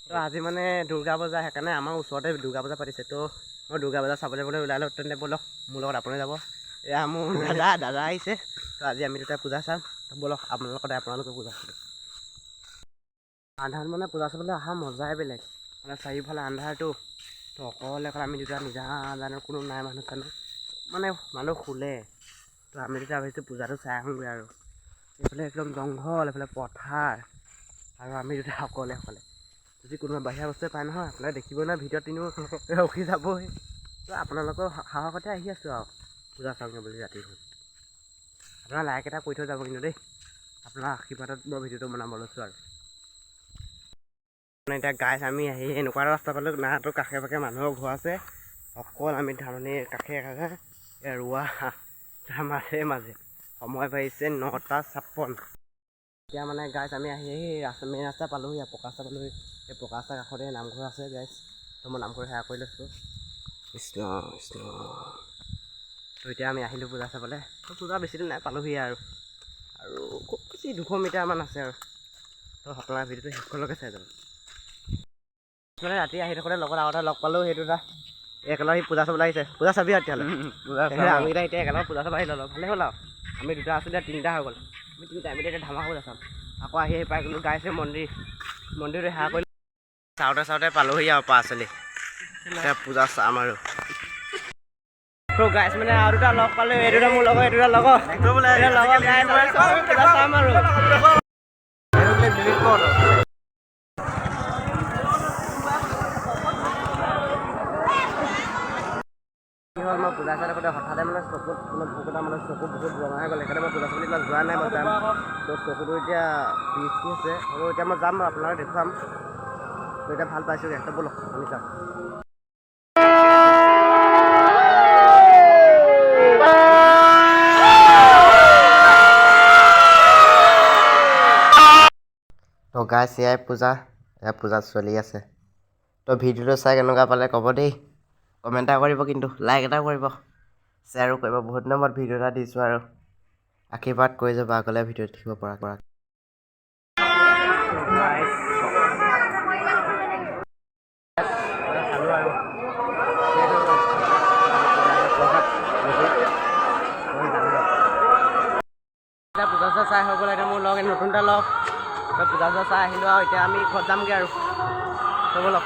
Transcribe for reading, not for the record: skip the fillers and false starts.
তো আজি মানে দুৰ্গা পূজা, সেইকাৰণে আমাৰ ওচৰতে দুৰ্গা পূজা পাতিছে। তো মই দুৰ্গা পূজা চাবলৈ ওলালো। তেন্তে ব'লক মোৰ লগত আপুনি যাব। এয়া মোৰ দাদা আহিছে। তো আজি আমি দুটা পূজা চাম। ব'লক আপোনালোকে পূজা চাব। আন্ধাৰত মানে পূজা চাবলৈ অহা মজাই বেলেগ। মানে চাৰিওফালে আন্ধাৰটো। তো অকলে আমি দুটা জানো কোনো নাই মানুহ মানে মানুহ শুলে। তো আমি দুটা ভাবিছোঁ পূজাটো চাই আহোঁগৈ আৰু। এইফালে একদম জংঘল, এইফালে পথাৰ আৰু আমি দুটা অকলে। যদি কোনোবা বাহিৰা বস্তুৱে পায় নহয়, আপোনালোকে দেখিবই নহয়, ভিতৰত তিনিও ৰখি যাবই। তো আপোনালোকৰ সাহসতে আহি আছোঁ আৰু পূজা চাওঁগৈ বুলি ৰাতি। আপোনাৰ লাইক এটা কৰি থৈ যাব কিন্তু দেই। আপোনাৰ আশীৰ্বাদত মই ভিডিঅ'টো বনাব লৈছোঁ আৰু। মানে এতিয়া গাইছ আমি আহি এনেকুৱা এটা ৰাস্তা পালোঁ, নাটো কাষে পাশে মানুহৰ ঘৰ আছে। অকল আমি ধাননিৰ কাষে ৰোৱা তাৰ মাজে সময় বাঢ়িছে 9:56। এতিয়া মানে গাইছ আমি আহি মেইন ৰাস্তা পালোঁহি, পকা ৰাস্তা পালোঁহি। এই পকা ৰাস্তাৰ কাষতে নামঘৰ আছে গাইছ। তো মই নামঘৰ সেৱা কৰি লৈছোঁ। কৃষ্ণ কৃষ্ণ। তো এতিয়া আমি আহিলোঁ পূজা চাবলৈ। তো পূজা বেছি দিন নাই, পালোঁহি আৰু খুব বেছি 200 মিটাৰমান আছে আৰু। তো আপোনাৰ ভিডিঅ'টো শেষলৈকে চাই যাব। মানে ৰাতি আহি থাকোঁতে লগত আগতে লগ পালোঁ, সেইটো এটা একেলগে পূজা চাবলৈ আহিছে। পূজা চাবি আৰু তেতিয়াহ'লে আমি এতিয়া একেলগে পূজা চাব আহিলোঁ। ভালে হ'ল আৰু আমি দুটা আছোঁ, এতিয়া 3টা হৈ গ'ল। আমি এতিয়া ধামা পূজা চাম। আকৌ আহি পাই গ'লোঁ গাইছে মন্দিৰটো সেৱা কৰি চাওঁতে পালোঁহি আৰু পাচলি। এতিয়া পূজা চাম আৰু। তো গাইছ মানে আৰু দুটা লগ পালোঁ। এই দুটা মোৰ লগৰ, এই দুটা লগৰ গাইছ পূজা চাম আৰু। কি হ'ল, মই পূজা চাই থাকোঁতে হঠাতে মানে চকুত ভোক এটা মানে চকু বহুত ৰঙা হৈ গ'ল। সেইকাৰণে মই পূজা চাবলৈ ইমান যোৱা নাই। মই যাম। তো চকুটো এতিয়া বিষ আছে। আৰু এতিয়া মই যাম, আপোনালোকে দেখুৱাম। তো এতিয়া ভাল পাইছোঁগৈ। তো ব'লক আমি যাম। তো গাইছ এয়াই পূজা চলি আছে। তো ভিডিঅ'টো চাই কেনেকুৱা পালে ক'ব দেই। কমেণ্ট এটা কৰিব, কিন্তু লাইক এটা কৰিব, শ্বেয়াৰো কৰিব। বহুত দিনৰ মূৰত ভিডিঅ' এটা দিছোঁ আৰু আশীৰ্বাদ কৰি যাব আগলৈ ভিডিঅ' দেখিব পৰা। পূজা চাই হৈ গ'ল। এতিয়া মোৰ নতুন এটা লগ পূজা চাই আহিলোঁ আৰু এতিয়া আমি ঘৰত যামগৈ আৰু। ব'লক।